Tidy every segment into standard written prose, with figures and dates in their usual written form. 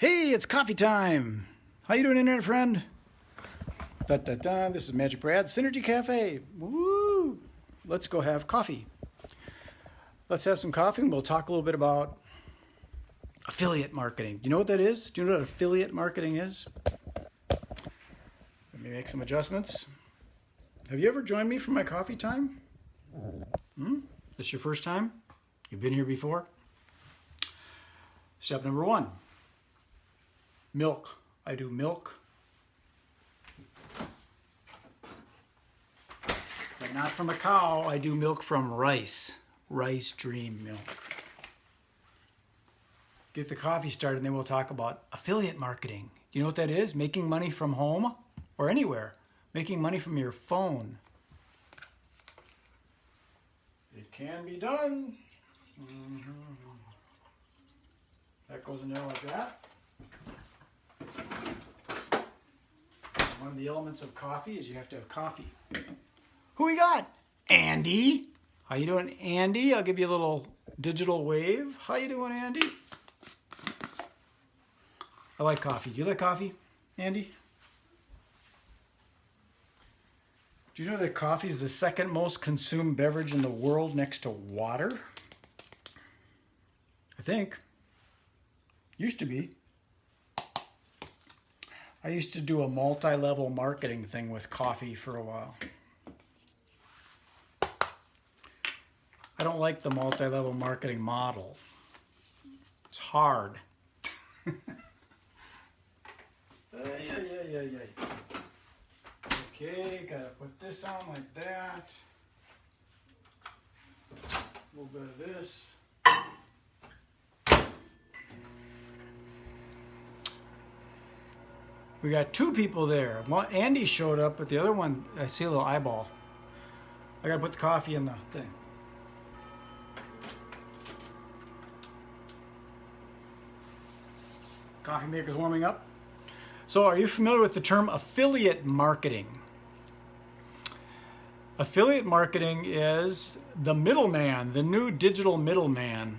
Hey, it's coffee time. How you doing, internet friend? This is MagicBrad, Synergy Cafe. Woo! Let's go have coffee. Let's have some coffee and we'll talk a little bit about affiliate marketing. Do you know what that is? Do you know what affiliate marketing is? Let me make some adjustments. Have you ever joined me for my coffee time? This your first time? You've been here before? Step number 1. Milk. I do milk. But not from a cow. I do milk from rice. Rice Dream milk. Get the coffee started and then we'll talk about affiliate marketing. Do you know what that is? Making money from home or anywhere. Making money from your phone. It can be done. That goes in there like that. One of the elements of coffee is you have to have coffee. Who we got? Andy. How you doing, Andy? I'll give you a little digital wave. How you doing, Andy? I like coffee. Do you like coffee, Andy? Do you know that coffee is the second most consumed beverage in the world next to water? I think. Used to be. I used to do a multi-level marketing thing with coffee for a while. I don't like the multi-level marketing model. It's hard. Okay, gotta put this on like that. A little bit of this. We got 2 people there. Andy showed up, but the other one, I see a little eyeball. I gotta put the coffee in the thing. Coffee maker's warming up. So are you familiar with the term affiliate marketing? Affiliate marketing is the middleman, the new digital middleman.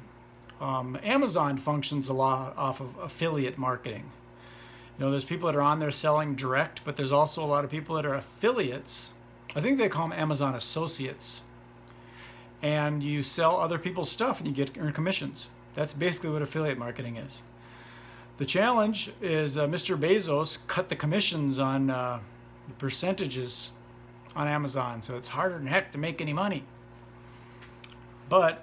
Amazon functions a lot off of affiliate marketing. You know, there's people that are on there selling direct, but there's also a lot of people that are affiliates. I think they call them Amazon associates. And you sell other people's stuff and you earn commissions. That's basically what affiliate marketing is. The challenge is Mr. Bezos cut the commissions on the percentages on Amazon, so it's harder than heck to make any money. But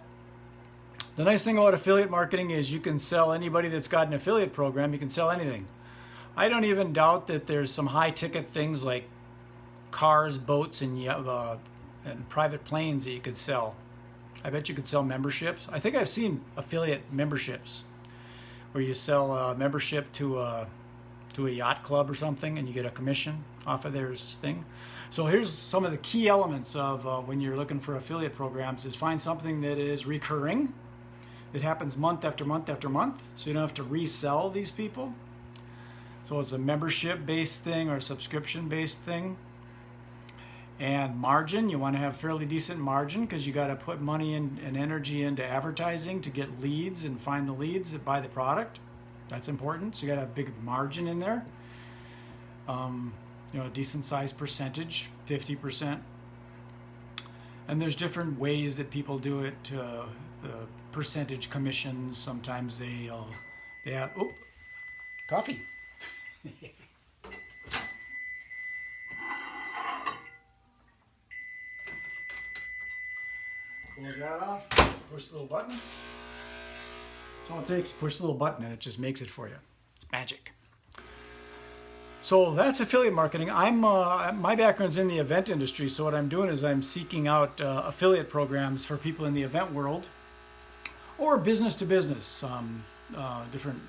the nice thing about affiliate marketing is you can sell anybody that's got an affiliate program, you can sell anything. I don't even doubt that there's some high-ticket things like cars, boats, and private planes that you could sell. I bet you could sell memberships. I think I've seen affiliate memberships where you sell a membership to a yacht club or something and you get a commission off of their thing. So here's some of the key elements of when you're looking for affiliate programs is find something that is recurring, that happens month after month after month, so you don't have to resell these people. So it's a membership-based thing or a subscription-based thing. And margin, you want to have fairly decent margin because you got to put money and energy into advertising to get leads and find the leads that buy the product. That's important. So you got to have a big margin in there. A decent sized percentage, 50%. And there's different ways that people do it. Percentage commissions. Sometimes they have coffee. Close that off, push the little button. That's all it takes, push the little button and it just makes it for you. It's magic. So that's affiliate marketing. My background's in the event industry, so what I'm doing is I'm seeking out affiliate programs for people in the event world or business to business, different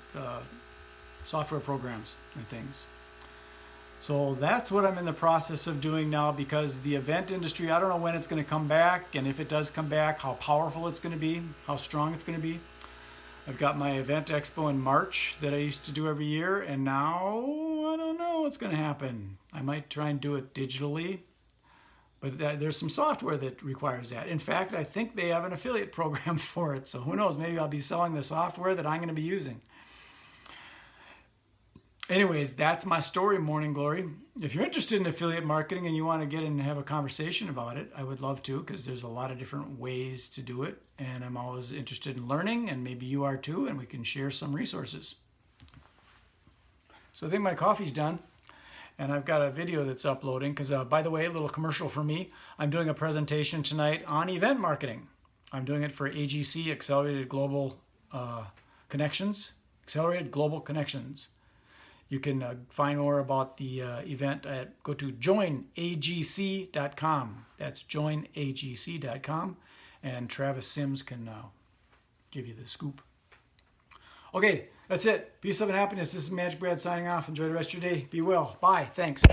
software programs and things. So that's what I'm in the process of doing now because the event industry, I don't know when it's going to come back, and if it does come back, how powerful it's going to be, how strong it's going to be. I've got my event expo in March that I used to do every year, and now I don't know what's going to happen. I might try and do it digitally, but there's some software that requires that. In fact, I think they have an affiliate program for it, so who knows, maybe I'll be selling the software that I'm going to be using. Anyways, that's my story, Morning Glory. If you're interested in affiliate marketing and you want to get in and have a conversation about it, I would love to, because there's a lot of different ways to do it. And I'm always interested in learning, and maybe you are too, and we can share some resources. So I think my coffee's done, and I've got a video that's uploading, because by the way, a little commercial for me, I'm doing a presentation tonight on event marketing. I'm doing it for AGC, Accelerated Global Connections. Accelerated Global Connections. You can find more about the event go to joinagc.com. That's joinagc.com. And Travis Sims can give you the scoop. Okay, that's it. Peace, love, and happiness. This is MagicBrad signing off. Enjoy the rest of your day. Be well. Bye. Thanks.